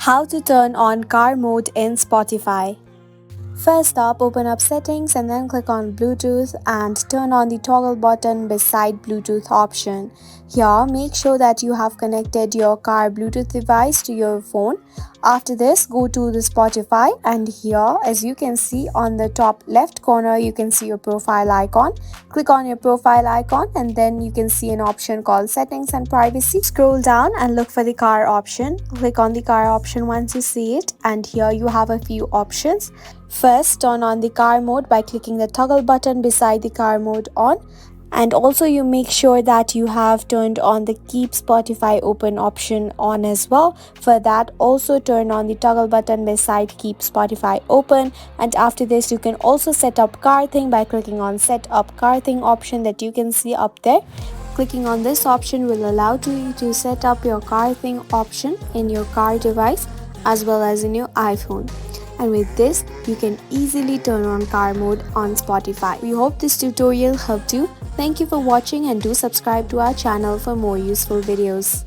How to turn on car mode in Spotify. First up, open up settings and then click on Bluetooth and turn on the toggle button beside Bluetooth option. Here, make sure that you have connected your car Bluetooth device to your phone. After this, go to the Spotify and here, as you can see on the top left corner, you can see your profile icon. Click on your profile icon and then you can see an option called settings and privacy. Scroll down and look for the car option. Click on the car option once you see it and here you have a few options. First, turn on the car mode by clicking the toggle button beside the car mode on. And also you make sure that you have turned on the keep Spotify open option on as well. For that, also turn on the toggle button beside keep Spotify open. And after this, you can also set up car thing by clicking on set up car thing option that you can see up there. Clicking on this option will allow you to set up your car thing option in your car device as well as in your iPhone. And with this, you can easily turn on car mode on Spotify. We hope this tutorial helped you. Thank you for watching and do subscribe to our channel for more useful videos.